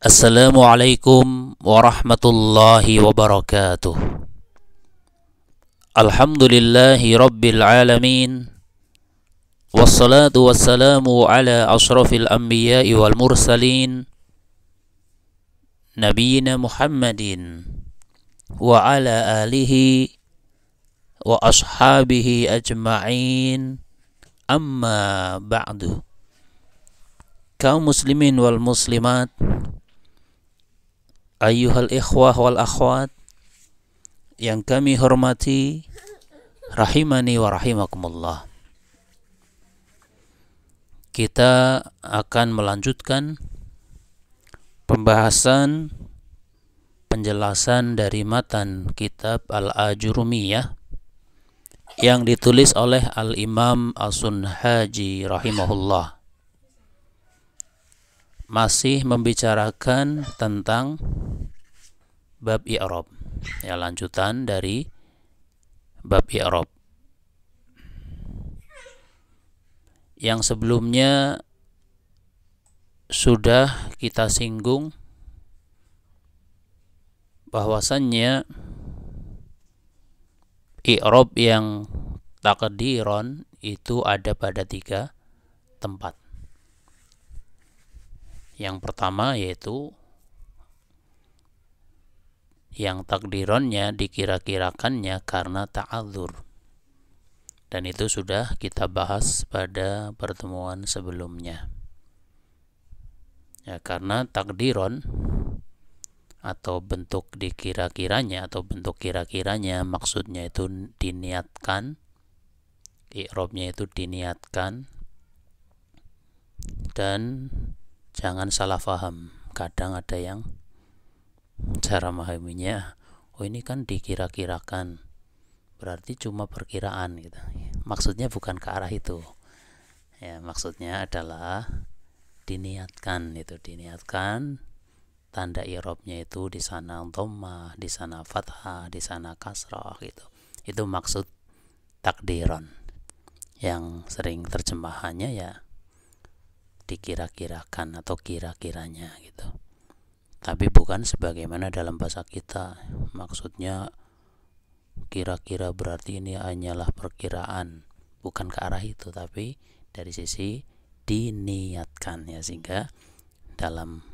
Assalamualaikum warahmatullahi wabarakatuh. Alhamdulillahi rabbil alamin. Wassalatu wassalamu ala ashrafil anbiya'i wal mursalin, Nabiyyina Muhammadin wa ala alihi wa ashabihi ajma'in. Amma ba'du. Kaum muslimin wal muslimat, ayyuhal ikhwah wal akhwat yang kami hormati, rahimani wa rahimakumullah. Kita akan melanjutkan pembahasan penjelasan dari matan kitab Al-Ajurumiyah yang ditulis oleh Al-Imam As-Sunhaji rahimahullah. Masih membicarakan tentang bab i'rab, ya, lanjutan dari bab i'rab. Yang sebelumnya sudah kita singgung bahwasannya i'rab yang takdiron itu ada pada 3 tempat. Yang pertama yaitu yang takdironnya dikira-kirakannya karena ta'adzur, dan itu sudah kita bahas pada pertemuan sebelumnya. Ya, karena takdiron atau bentuk dikira-kiranya atau bentuk kira-kiranya maksudnya itu diniatkan, i'rabnya itu diniatkan, dan jangan salah paham. Kadang ada yang cara memahaminya, oh ini kan dikira-kirakan, berarti cuma perkiraan gitu. Maksudnya bukan ke arah itu. Ya, maksudnya adalah diniatkan, itu diniatkan, tanda i'rabnya itu di sana dhammah, di sana fathah, di sana kasrah gitu. Itu maksud takdiron. Yang sering terjemahannya ya dikira-kirakan atau kira-kiranya gitu. Tapi bukan sebagaimana dalam bahasa kita. Maksudnya kira-kira berarti ini hanyalah perkiraan. Bukan ke arah itu, tapi dari sisi diniatkan, ya, sehingga dalam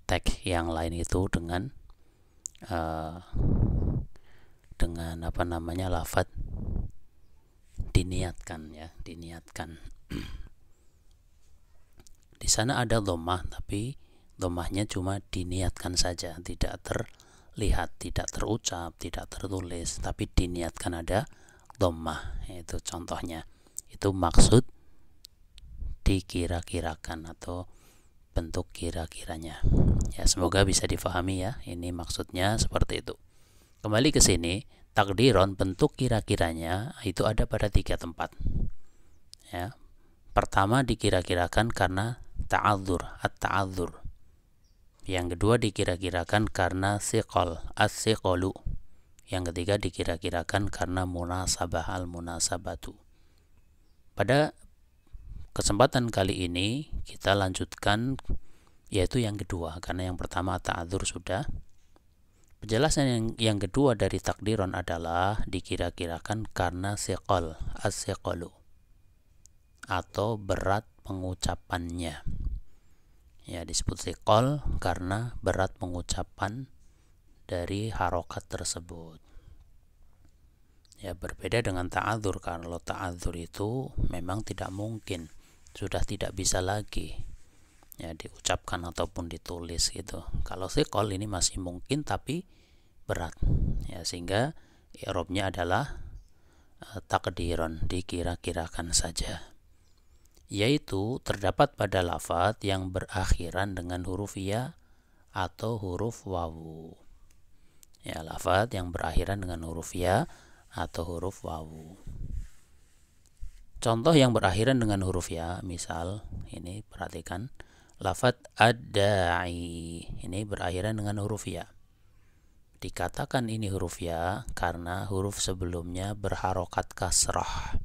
teks yang lain itu dengan lafaz diniatkan, ya, diniatkan. Di sana ada dhammah, tapi dhammahnya cuma diniatkan saja, tidak terlihat, tidak terucap, tidak tertulis, tapi diniatkan ada dhammah. Itu contohnya. Itu maksud dikira-kirakan atau bentuk kira-kiranya. Ya, semoga bisa difahami ya. Ini maksudnya seperti itu. Kembali ke sini, takdiron bentuk kira-kiranya itu ada pada 3 tempat. Ya. Pertama dikira-kirakan karena ta'adzur, at-ta'adzur. Yang kedua dikira-kirakan karena siqal, as-siqalu. Yang ketiga dikira-kirakan karena munasabah, al-munasabatu. Pada kesempatan kali ini kita lanjutkan yaitu yang kedua, karena yang pertama ta'adzur sudah. Penjelasan yang kedua dari takdiron adalah dikira-kirakan karena siqal, as-siqalu, atau berat pengucapannya. Ya, disebut siqal karena berat pengucapan dari harokat tersebut. Ya, berbeda dengan ta'adzur. Kalau ta'adzur itu memang tidak mungkin, sudah tidak bisa lagi, ya, diucapkan ataupun ditulis gitu. Kalau siqal ini masih mungkin tapi berat, ya, sehingga i'rabnya adalah takdiron, dikira-kirakan saja. Yaitu terdapat pada lafaz yang berakhiran dengan huruf ya atau huruf wawu. Ya, lafaz yang berakhiran dengan huruf ya atau huruf wawu. Contoh yang berakhiran dengan huruf ya, misal ini perhatikan, lafaz ad-da'i ini berakhiran dengan huruf ya. Dikatakan ini huruf ya karena huruf sebelumnya berharokat kasrah.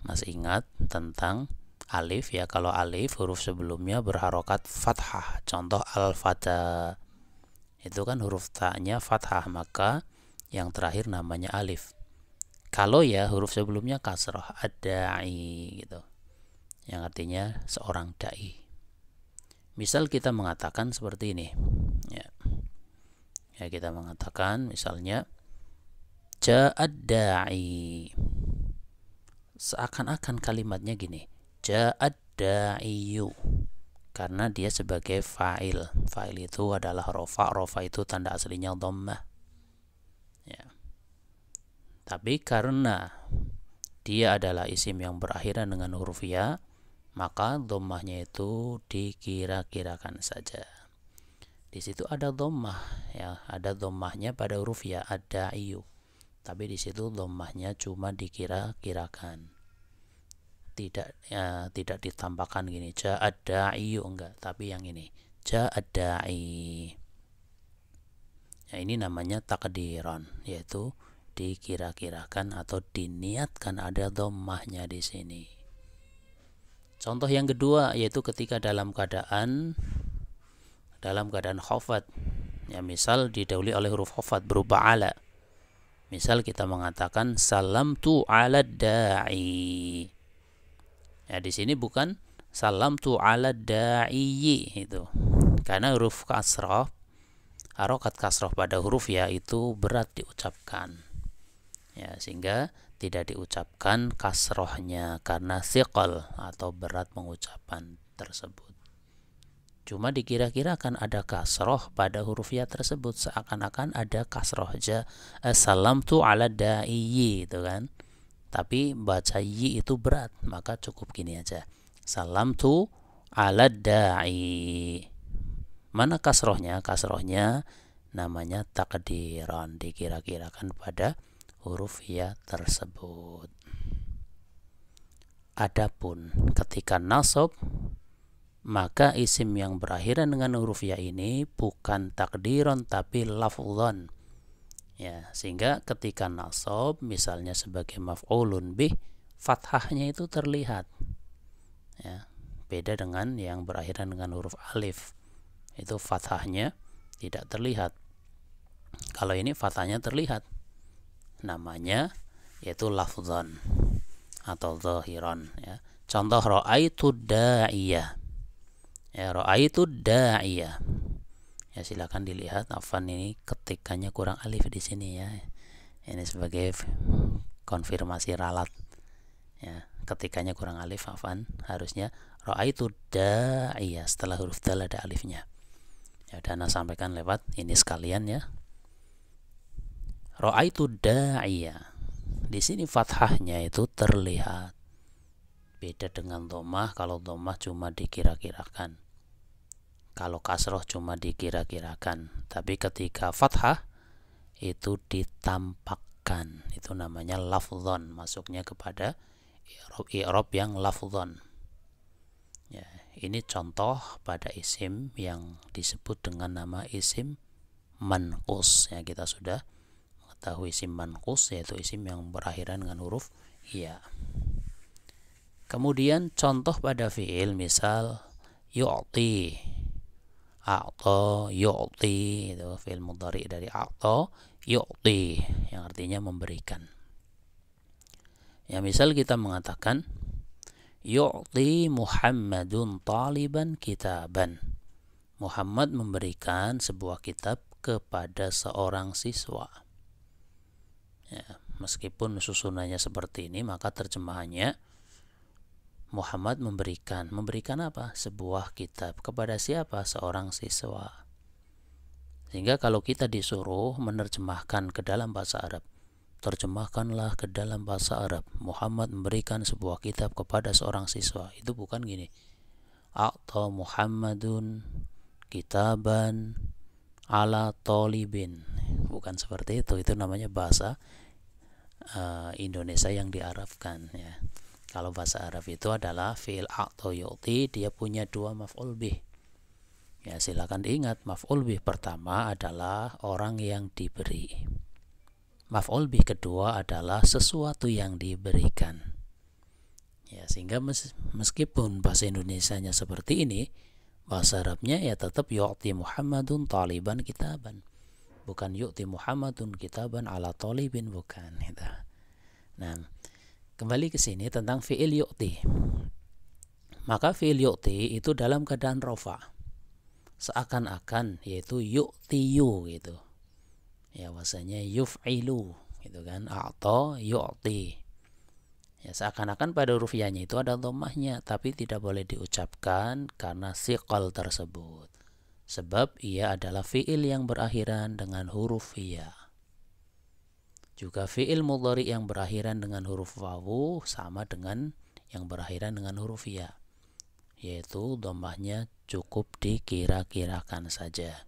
Masih ingat tentang alif ya. Kalau alif huruf sebelumnya berharokat fathah, contoh al-fata itu kan huruf ta-nya fathah, maka yang terakhir namanya alif. Kalau ya huruf sebelumnya kasrah, ad-da'i gitu, yang artinya seorang dai. Misal kita mengatakan seperti ini ya, kita mengatakan misalnya ja'ad da'i, seakan-akan kalimatnya gini, ja'ad da'iyu, karena dia sebagai fa'il. Fa'il itu adalah rofa, rofa itu tanda aslinya dhammah ya. Tapi karena dia adalah isim yang berakhiran dengan huruf ya, maka dhammahnya itu dikira-kirakan saja. Di situ ada dhammah ya, ada dhammahnya pada huruf ya, ada iyu. Tapi di situ dhammahnya cuma dikira-kirakan. Tidak ditambahkan gini ja'ad da'iyu, enggak, tapi yang ini ja'ad da'i. Ya, ini namanya takdiran, yaitu dikira-kirakan atau diniatkan ada dhammahnya di sini. Contoh yang kedua yaitu ketika dalam keadaan khafad. Ya, misal didahului oleh huruf khafad berupa ala. Misal kita mengatakan salamtu 'alad da'i. Ya, di sini bukan salamtu 'alad da'i itu. Karena huruf kasrah, harokat kasrah pada huruf ya itu berat diucapkan. Ya, sehingga tidak diucapkan kasrohnya karena thiqal atau berat pengucapan tersebut. Cuma dikira-kirakan ada kasroh pada huruf ya tersebut, seakan-akan ada kasroh aja, salamtu 'ala da'i itu kan. Tapi baca yi itu berat, maka cukup gini aja, salamtu 'ala da'i. Mana kasrohnya? Kasrohnya namanya takdiran, dikira-kirakan pada huruf ya tersebut. Adapun ketika nasab, maka isim yang berakhiran dengan huruf ya ini bukan takdiran tapi lafzan. Ya, sehingga ketika nasab misalnya sebagai maf'ulun bih, fathahnya itu terlihat. Ya, beda dengan yang berakhiran dengan huruf alif. Itu fathahnya tidak terlihat. Kalau ini fathahnya terlihat. Namanya yaitu lafzan atau zahiran ya. Contoh ra'aitu da'iyah. Ya, ra'aitu da'iyah. Ya, silakan dilihat. Afan ini ketikannya kurang alif di sini ya. Ini sebagai konfirmasi ralat. Ya, ketikannya kurang alif, afan. Harusnya ra'aitu da'iyah, setelah huruf dal ada alifnya. Ya, dan saya sampaikan lewat ini sekalian ya. Ra'aitu da'iyah. Di sini fathahnya itu terlihat. Beda dengan dhammah. Kalau dhammah cuma dikira-kirakan. Kalau kasroh cuma dikira-kirakan. Tapi ketika fathah itu ditampakkan. Itu namanya lafzon. Masuknya kepada i'rab yang lafzon. Ya, ini contoh pada isim yang disebut dengan nama isim manqus. Ya, kita sudah mengetahui isim manqus, yaitu isim yang berakhiran dengan huruf ya. Kemudian contoh pada fiil, misal yu'ti, a'ta, yu'ti, itu fiil mudhari dari a'ta, yu'ti, yang artinya memberikan. Ya, misal kita mengatakan yu'ti Muhammadun taliban kitaban. Muhammad memberikan sebuah kitab kepada seorang siswa. Ya, meskipun susunannya seperti ini, maka terjemahannya Muhammad memberikan apa? Sebuah kitab kepada siapa? Seorang siswa. Sehingga kalau kita disuruh menerjemahkan ke dalam bahasa Arab, terjemahkanlah ke dalam bahasa Arab, Muhammad memberikan sebuah kitab kepada seorang siswa. Itu bukan gini, a'ta Muhammadun kitaban ala talibin. Bukan seperti itu. Itu namanya bahasa Indonesia yang diarabkan ya. Kalau bahasa Arab itu adalah fi'il a'ta yu'ti, dia punya dua maf'ul bih. Ya, silakan diingat, maf'ul bih pertama adalah orang yang diberi. Maf'ul bih kedua adalah sesuatu yang diberikan. Ya, sehingga meskipun bahasa Indonesianya seperti ini, bahasa Arabnya ya tetap yu'ti Muhammadun taliban kitaban. Bukan yu'ti Muhammadun kitaban ala talibin, bukan gitu. Nah, kembali ke sini tentang fi'il yu'ti. Maka fi'il yu'ti itu dalam keadaan rofa. Seakan-akan yaitu yu'tiyu gitu. Ya, bahasanya yuf'ilu gitu kan, atau yu'ti. Ya, seakan-akan pada huruf ya-nya itu ada dhammahnya, tapi tidak boleh diucapkan karena siqal tersebut. Sebab ia adalah fi'il yang berakhiran dengan huruf ya. Juga fi'il mudhari yang berakhiran dengan huruf wawu sama dengan yang berakhiran dengan huruf ya. Yaitu dhammahnya cukup dikira-kirakan saja.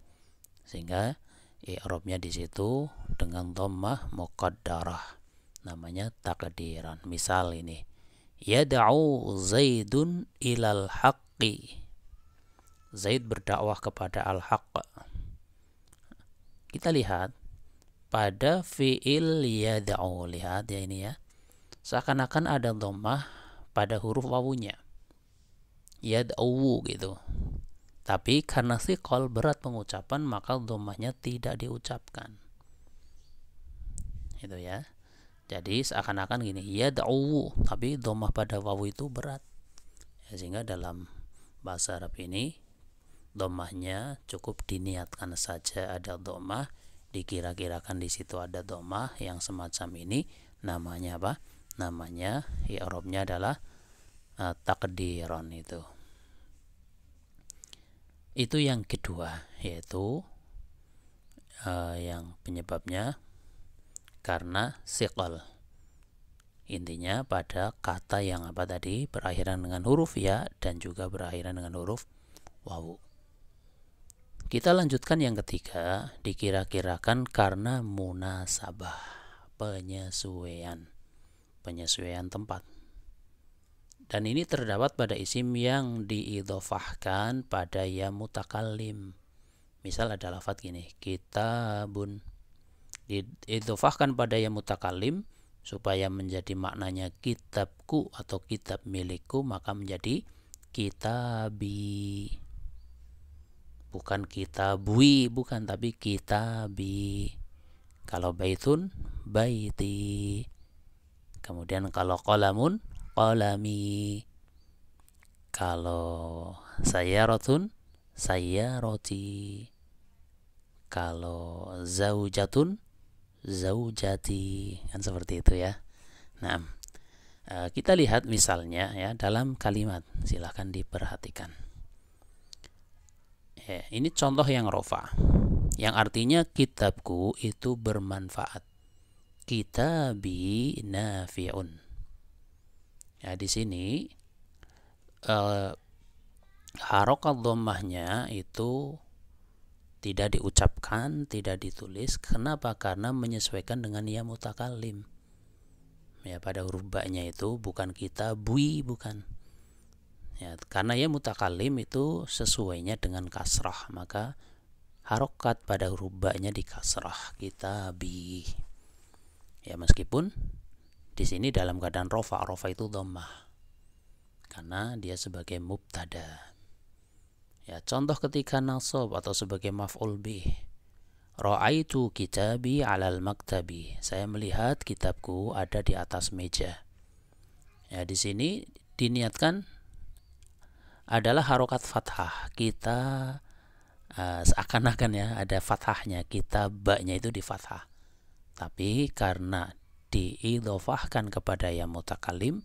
Sehingga i'rabnya di situ dengan dhammah muqaddarah. Namanya takdiran. Misal ini, yad'u Zaidun ilal haqqi. Zaid berdakwah kepada al-haqq. Kita lihat pada fi'il yad'u, lihat ya ini ya. Seakan-akan ada dhammah pada huruf wawunya. Yad'u gitu. Tapi karena thiqal, berat pengucapan, maka dhammahnya tidak diucapkan. Itu ya. Jadi seakan-akan gini, yad'u, tapi dhammah pada wawu itu berat. Ya, sehingga dalam bahasa Arab ini dhammahnya cukup diniatkan saja ada dhammah, dikira-kirakan di situ ada dhammah yang semacam ini, namanya apa? Namanya i'rabnya adalah takdiran itu. Itu yang kedua, yaitu yang penyebabnya karena siqal. Intinya pada kata yang apa tadi, berakhiran dengan huruf ya dan juga berakhiran dengan huruf wawu. Kita lanjutkan yang ketiga, dikira-kirakan karena munasabah, penyesuaian tempat. Dan ini terdapat pada isim yang diidhofahkan pada ya mutakallim. Misal ada lafadz gini, kitabun, diidhofahkan pada ya mutakallim supaya menjadi maknanya kitabku atau kitab milikku, maka menjadi kitabi. Bukan kitabui, bukan, tapi kitabi. Kalau baitun, baiti. Kemudian kalau qalamun, qalami. Kalau sayaratun, sayarati. Kalau zaujatun, zaujati, kan seperti itu ya. Nah, kita lihat misalnya ya dalam kalimat, silahkan diperhatikan. Ya, ini contoh yang rofa, yang artinya kitabku itu bermanfaat. Kitabi nafi'un. Ya, di sini harokat dhammahnya itu tidak diucapkan, tidak ditulis. Kenapa? Karena menyesuaikan dengan ya mutakallim. Ya, pada huruf ba-nya itu bukan kita bui, bukan. Ya, karena ya mutakallim itu sesuainya dengan kasrah, maka harokat pada huruf ba-nya di kasrah, kita bi. Ya, meskipun di sini dalam keadaan rofa itu dhammah. Karena dia sebagai mubtada. Ya, contoh ketika nasab atau sebagai maf'ul bih. Ra'aitu kitabi 'alal maktabi. Saya melihat kitabku ada di atas meja. Ya, di sini diniatkan adalah harokat fathah. Kita seakan-akan ya ada fathahnya, kita ba-nya itu di fathah. Tapi karena diidhofahkan kepada ya mutakallim,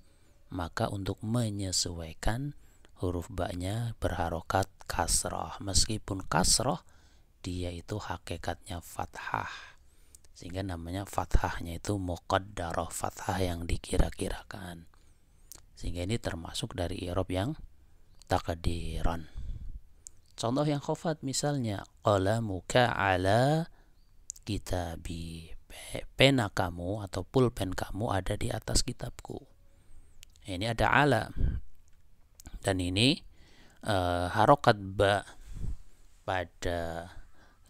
maka untuk menyesuaikan huruf ba-nya berharokat kasrah. Meskipun kasrah, dia itu hakikatnya fathah. Sehingga namanya fathahnya itu muqaddarah, fathah yang dikira-kirakan. Sehingga ini termasuk dari i'rab yang takdiran. Contoh yang khafat misalnya, qalamuka ala kitabi. Pena kamu atau pulpen kamu ada di atas kitabku. Ini ada ala. Dan ini harokat ba pada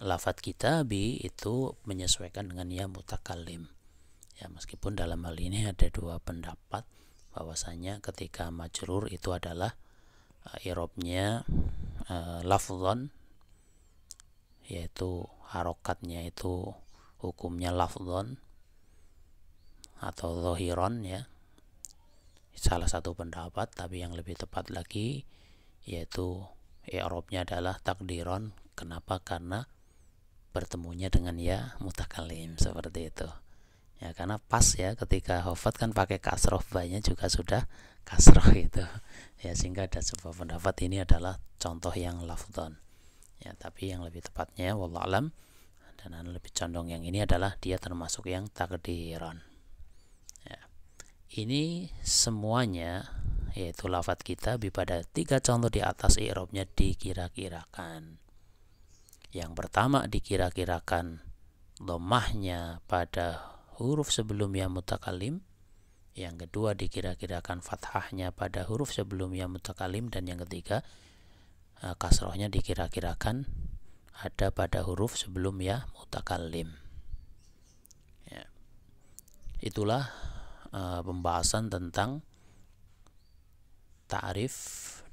lafadz kitabi itu menyesuaikan dengan ya mutakallim. Ya, meskipun dalam hal ini ada dua pendapat, bahwasanya ketika majrur itu adalah i'rabnya lafdhon, yaitu harokatnya itu hukumnya lafdhon atau dhahiron ya, salah satu pendapat, tapi yang lebih tepat lagi yaitu i'rabnya adalah takdiron. Kenapa? Karena bertemunya dengan ya mutakallim, seperti itu ya, karena pas ya ketika khafat kan pakai kasroh, banyak juga sudah kasroh itu ya, sehingga ada sebuah pendapat ini adalah contoh yang lafdhon ya, tapi yang lebih tepatnya wallahu alam dan lebih condong yang ini adalah dia termasuk yang takdiron ya. Ini semuanya yaitu lafadz kita pada 3 contoh di atas i'rabnya dikira-kirakan. Yang pertama dikira-kirakan dhammahnya pada huruf sebelum ya mutakallim, yang kedua dikira-kirakan fathahnya pada huruf sebelum ya mutakallim, dan yang ketiga kasrohnya dikira-kirakan ada pada huruf sebelum ya mutakallim ya. Itulah pembahasan tentang ta'rif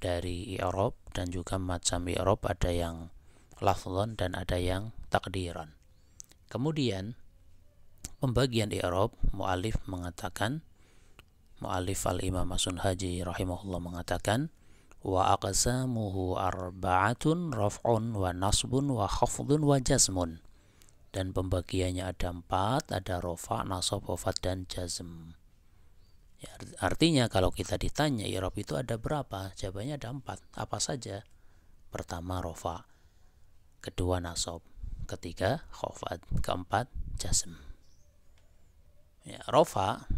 dari i'rab dan juga macam i'rab, ada yang lafdhon dan ada yang takdiran. Kemudian pembagian i'rab, mu'alif al-imam as-Sunhaji rahimahullah mengatakan wa aqsamuhu arba'atun raf'un wa nasbun wa khafdun wa jazmun, dan pembagiannya ada 4, ada rafa, nasab, khafad dan jazm ya. Artinya kalau kita ditanya i'rab itu ada berapa, jawabannya ada 4. Apa saja? Pertama rafa, kedua nasab, ketiga khafad, keempat jazm ya. Rafa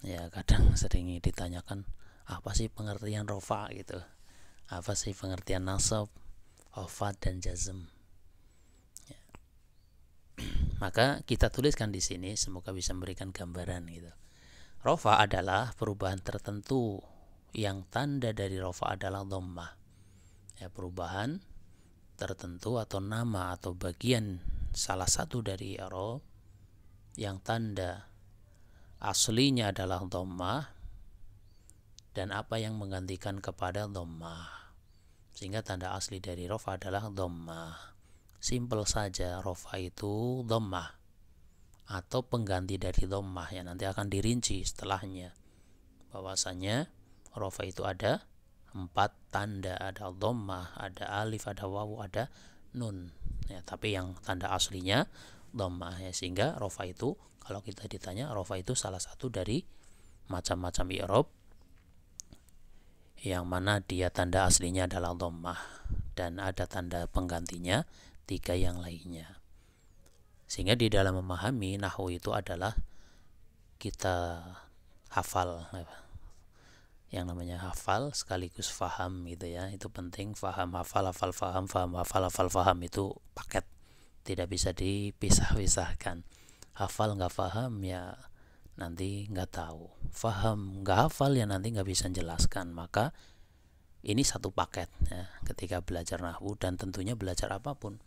ya kadang sering ditanyakan apa sih pengertian rafa gitu, apa sih pengertian nasab, khafad dan jazm ya. Maka kita tuliskan di sini, semoga bisa memberikan gambaran gitu. Rafa adalah perubahan tertentu yang tanda dari rafa adalah dhammah ya, perubahan tertentu atau nama atau bagian salah satu dari i'rab yang tanda aslinya adalah dhammah dan apa yang menggantikan kepada dhammah, sehingga tanda asli dari rafa adalah dhammah. Simpel saja, rafa itu dhammah atau pengganti dari dhammah ya, nanti akan dirinci setelahnya bahwasanya rafa itu ada 4 tanda, ada dhammah, ada alif, ada wawu, ada nun ya, tapi yang tanda aslinya dhammah ya, sehingga rafa itu kalau kita ditanya rafa itu salah satu dari macam-macam i'rab yang mana dia tanda aslinya adalah dhammah dan ada tanda penggantinya 3 yang lainnya. Sehingga di dalam memahami nahwu itu adalah kita hafal, yang namanya hafal sekaligus faham gitu ya, itu penting. Faham hafal, hafal faham, faham hafal, hafal faham, itu paket, tidak bisa dipisah-pisahkan. Hafal nggak faham ya nanti nggak tahu, faham nggak hafal ya nanti nggak bisa menjelaskan. Maka ini satu paket ya, ketika belajar nahwu dan tentunya belajar apapun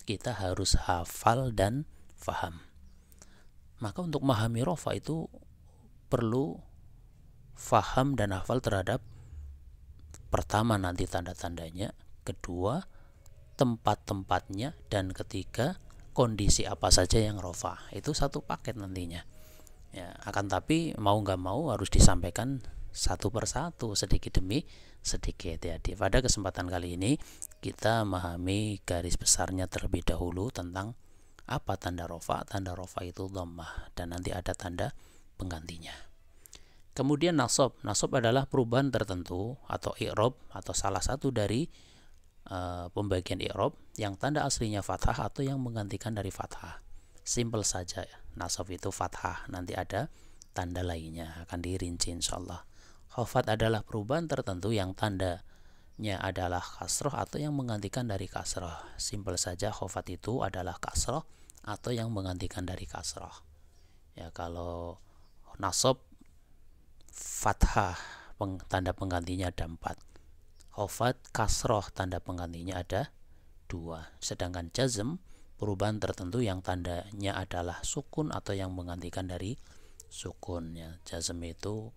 kita harus hafal dan faham. Maka untuk memahami rafa itu perlu faham dan hafal terhadap pertama nanti tanda-tandanya, kedua tempat-tempatnya, dan ketiga kondisi apa saja yang rafa. Itu satu paket nantinya ya. Akan tapi mau nggak mau harus disampaikan satu persatu, sedikit demi sedikit ya. Pada kesempatan kali ini kita memahami garis besarnya terlebih dahulu tentang apa tanda rafa. Tanda rafa itu dhammah dan nanti ada tanda penggantinya. Kemudian nasab. Nasab adalah perubahan tertentu atau i'rab atau salah satu dari pembagian i'rab yang tanda aslinya fathah atau yang menggantikan dari fathah. Simple saja ya. Nasab itu fathah, nanti ada tanda lainnya akan dirinci insyaallah. Khafad adalah perubahan tertentu yang tandanya adalah kasroh atau yang menggantikan dari kasroh. Simple saja, khafad itu adalah kasroh atau yang menggantikan dari kasroh ya. Kalau nasab fathah tanda penggantinya ada 4, khafad kasroh tanda penggantinya ada 2, sedangkan jazm perubahan tertentu yang tandanya adalah sukun atau yang menggantikan dari sukunnya. Jazm itu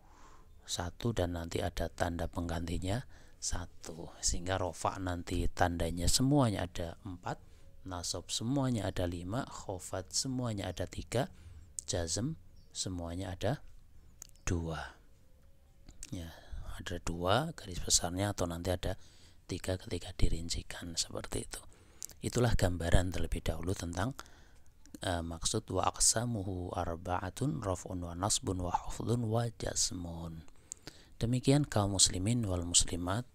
satu dan nanti ada tanda penggantinya satu, sehingga rofa nanti tandanya semuanya ada 4, nasab semuanya ada 5, khofat semuanya ada 3, jazm semuanya ada 2. Ya, ada 2 garis besarnya atau nanti ada 3 ketika dirincikan seperti itu. Itulah gambaran terlebih dahulu tentang maksud wa aqsamuhu arba'atun raf'un wa nasbun wa hafdun wa jazmun. Demikian kaum muslimin wal muslimat,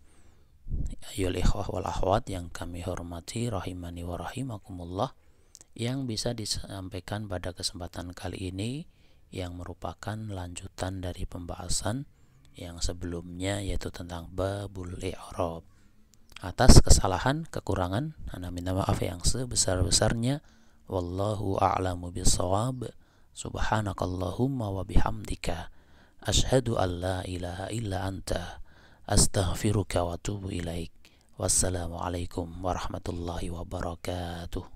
ayyul ikhwah wal akhwat yang kami hormati rahimani wa rahimakumullah, yang bisa disampaikan pada kesempatan kali ini yang merupakan lanjutan dari pembahasan yang sebelumnya, yaitu tentang babul i'rab. Atas kesalahan, kekurangan, ana minta maaf yang sebesar-besarnya. Wallahu a'lamu bissawab. Subhanakallahumma wa bihamdika asyhadu an la ilaha illa anta astaghfiruka wa atubu ilaik. Wassalamualaikum warahmatullahi wabarakatuh.